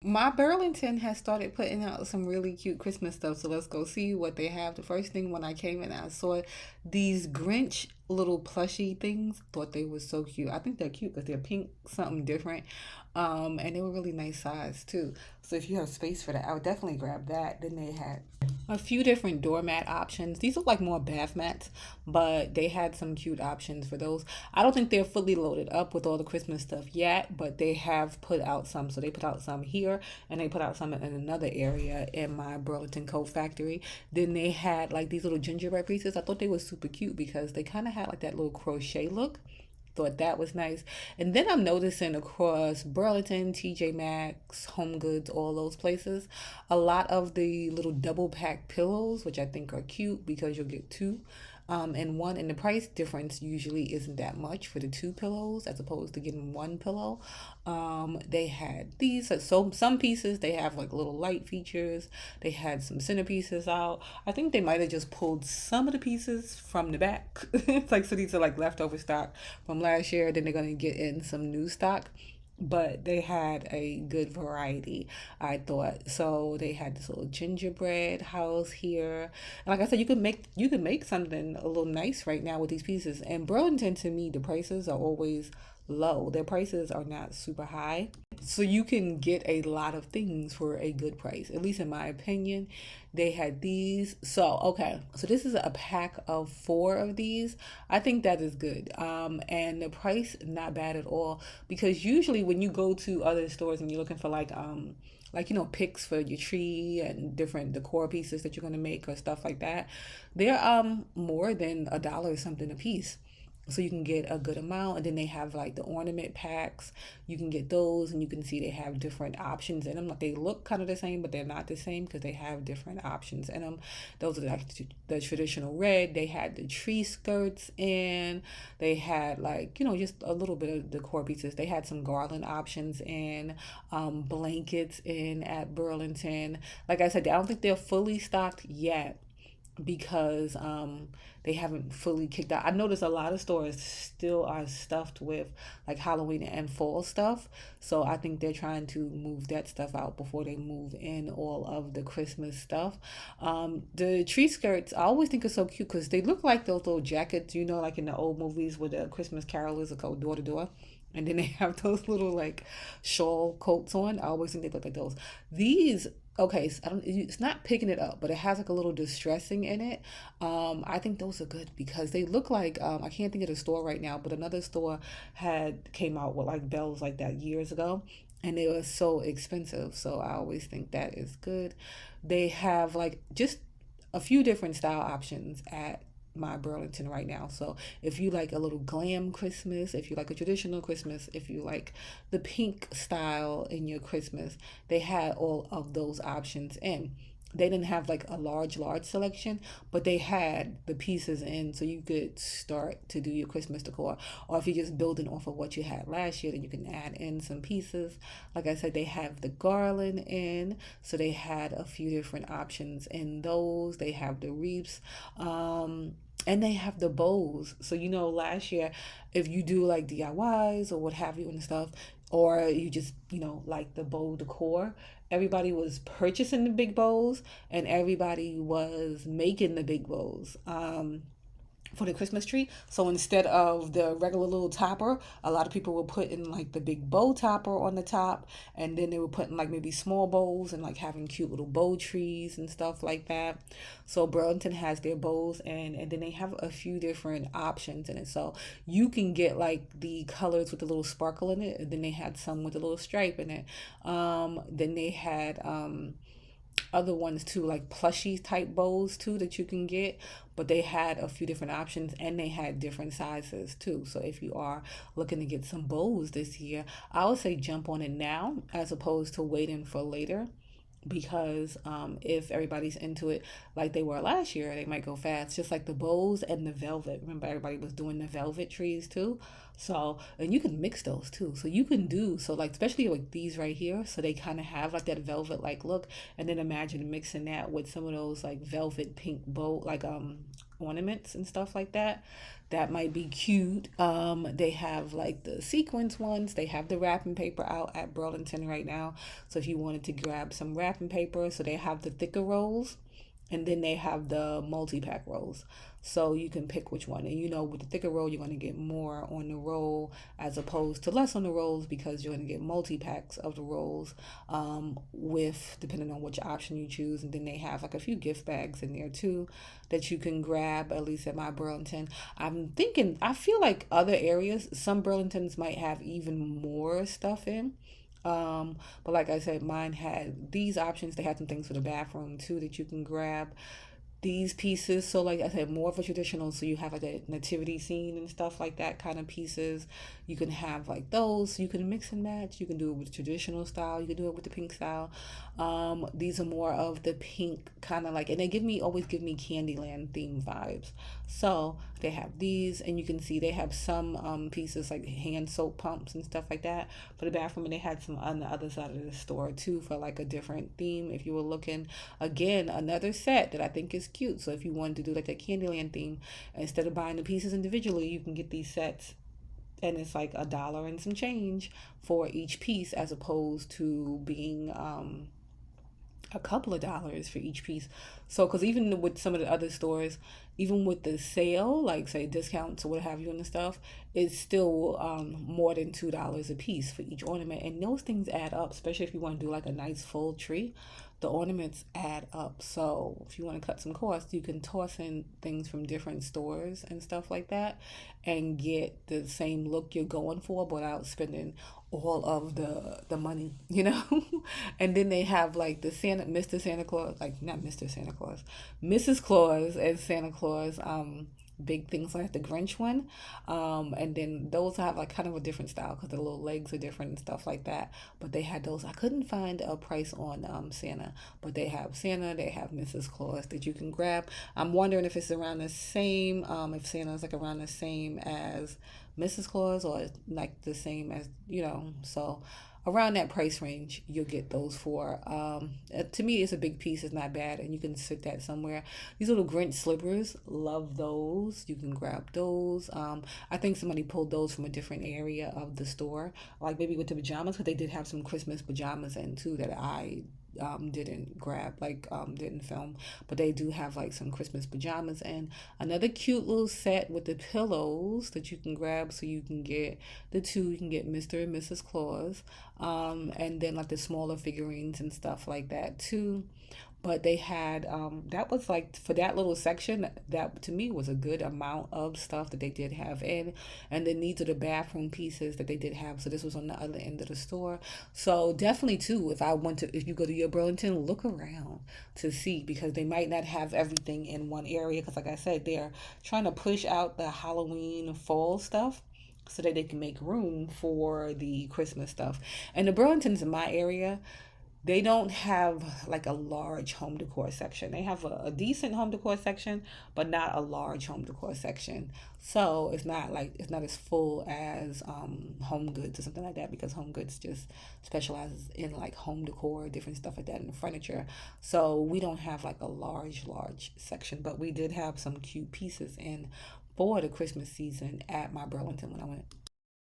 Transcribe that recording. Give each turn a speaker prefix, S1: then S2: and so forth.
S1: My Burlington has started putting out some really cute Christmas stuff, so let's go see what they have. The first thing when I came in, I saw these Grinch little plushy things. Thought they were so cute. I think they're cute because they're pink, something different, and they were really nice size too. So if you have space for that, I would definitely grab that. Then they had a few different doormat options. These look like more bath mats, but they had some cute options for those. I don't think they're fully loaded up with all the Christmas stuff yet, but they have put out some. So they put out some here and they put out some in another area in my Burlington Coat Factory. Then they had like these little gingerbread pieces. I thought they were super cute because they kind of had like that little crochet look. Thought that was nice. And then I'm noticing across Burlington, TJ Maxx, Home Goods, all those places, a lot of the little double pack pillows, which I think are cute because you'll get two and one, and the price difference usually isn't that much for the two pillows as opposed to getting one pillow. They had these, so some pieces they have like little light features. They had some centerpieces out. I think they might have just pulled some of the pieces from the back. It's like, so these are like leftover stock from last year. Then they're gonna get in some new stock, but they had a good variety, I thought. So they had this little gingerbread house here, and like I said, you could make something a little nice right now with these pieces. And Burlington, to me, the prices are always low. Their prices are not super high, so you can get a lot of things for a good price, at least in my opinion. They had these. So okay, so this is a pack of four of these. I think that is good. And the price not bad at all, because usually when you go to other stores and you're looking for like picks for your tree and different decor pieces that you're gonna make or stuff like that, they're more than a dollar or something a piece. So you can get a good amount. And then they have like the ornament packs. You can get those, and you can see they have different options in them. Like, they look kind of the same, but they're not the same because they have different options in them. Those are like the traditional red. They had the tree skirts in. They had like, just a little bit of decor pieces. They had some garland options in, blankets in at Burlington. Like I said, I don't think they're fully stocked yet because they haven't fully kicked out. I noticed a lot of stores still are stuffed with like Halloween and fall stuff. So I think they're trying to move that stuff out before they move in all of the Christmas stuff. The tree skirts, I always think are so cute because they look like those little jackets, like in the old movies where the Christmas carolers are called door to door. And then they have those little like shawl coats on. I always think they look like those. These, okay, so I don't. It's not picking it up, but it has like a little distressing in it. I think those are good because they look like, I can't think of the store right now, but another store had came out with like bells like that years ago, and they were so expensive. So I always think that is good. They have like just a few different style options at my Burlington right now. So if you like a little glam Christmas, if you like a traditional Christmas, if you like the pink style in your Christmas, they had all of those options in. They didn't have like a large selection, but they had the pieces in, so you could start to do your Christmas decor. Or if you're just building off of what you had last year, then you can add in some pieces. Like I said, they have the garland in, so they had a few different options in those. They have the wreaths. And they have the bows. So, last year, if you do like DIYs or what have you and stuff, or you just, like the bow decor, everybody was purchasing the big bows and everybody was making the big bows. For the Christmas tree. So instead of the regular little topper, a lot of people were putting like the big bow topper on the top, and then they were putting like maybe small bows and like having cute little bow trees and stuff like that. So Burlington has their bows, and then they have a few different options in it. So you can get like the colors with the little sparkle in it, and then they had some with a little stripe in it. Then they had other ones too, like plushy type bows too that you can get, but they had a few different options and they had different sizes too. So if you are looking to get some bows this year, I would say jump on it now as opposed to waiting for later, because if everybody's into it like they were last year, they might go fast. Just like the bows and the velvet, remember everybody was doing the velvet trees too. So, and you can mix those too, so you can do, so like especially like these right here, so they kind of have like that velvet like look, and then imagine mixing that with some of those like velvet pink bow, like ornaments and stuff like that. That might be cute. They have like the sequence ones. They have the wrapping paper out at Burlington right now. So if you wanted to grab some wrapping paper, so they have the thicker rolls, and then they have the multi-pack rolls. So you can pick which one. And you know, with the thicker roll, you're going to get more on the roll as opposed to less on the rolls, because you're going to get multi-packs of the rolls, with depending on which option you choose. And then they have like a few gift bags in there too that you can grab, at least at my Burlington. I'm thinking, I feel like other areas, some Burlingtons might have even more stuff in. But like I said, mine had these options. They had some things for the bathroom too that you can grab. These pieces, so like I said, more of a traditional, so you have like a nativity scene and stuff like that kind of pieces. You can have like those. You can mix and match. You can do it with traditional style. You can do it with the pink style. These are more of the pink kind of like, and they always give me Candyland theme vibes. So they have these, and you can see they have some pieces like hand soap pumps and stuff like that for the bathroom, and they had some on the other side of the store too for like a different theme if you were looking. Again, another set that I think is cute. So if you wanted to do like that Candyland theme, instead of buying the pieces individually, you can get these sets, and it's like $1 and some change for each piece, as opposed to being a couple of dollars for each piece. So, because even with some of the other stores, even with the sale, like say discounts or what have you and the stuff, it's still more than $2 a piece for each ornament. And those things add up, especially if you want to do like a nice full tree. The ornaments add up. So if you want to cut some costs, you can toss in things from different stores and stuff like that and get the same look you're going for without spending all of the money, you know? And then they have like the Mr. Santa Claus, like not Mr. Santa Claus, Mrs. Claus and Santa Claus, big things like the Grinch one. And then those have like kind of a different style because the little legs are different and stuff like that. But they had those. I couldn't find a price on Santa, but they have Santa, they have Mrs. Claus that you can grab. I'm wondering if it's around the same, if Santa's like around the same as Mrs. Claus, or like the same as, so around that price range, you'll get those for. To me, it's a big piece. It's not bad, and you can sit that somewhere. These little Grinch slippers, love those. You can grab those. I think somebody pulled those from a different area of the store, like maybe with the pajamas, because they did have some Christmas pajamas in too that I didn't grab, like didn't film, but they do have like some Christmas pajamas and another cute little set with the pillows that you can grab, so you can get the two. You can get Mr. and Mrs. Claus, and then like the smaller figurines and stuff like that too. But they had that was like for that little section, that to me was a good amount of stuff that they did have in. And then these are the bathroom pieces that they did have, so this was on the other end of the store. So definitely too, if you go to your Burlington, look around to see, because they might not have everything in one area, because like I said, they're trying to push out the Halloween fall stuff so that they can make room for the Christmas stuff. And the Burlingtons in my area, they don't have like a large home decor section. They have a decent home decor section, but not a large home decor section. So it's not as full as Home Goods or something like that, because Home Goods just specializes in like home decor, different stuff like that, and furniture. So we don't have like a large section, but we did have some cute pieces in for the Christmas season at my Burlington when I went.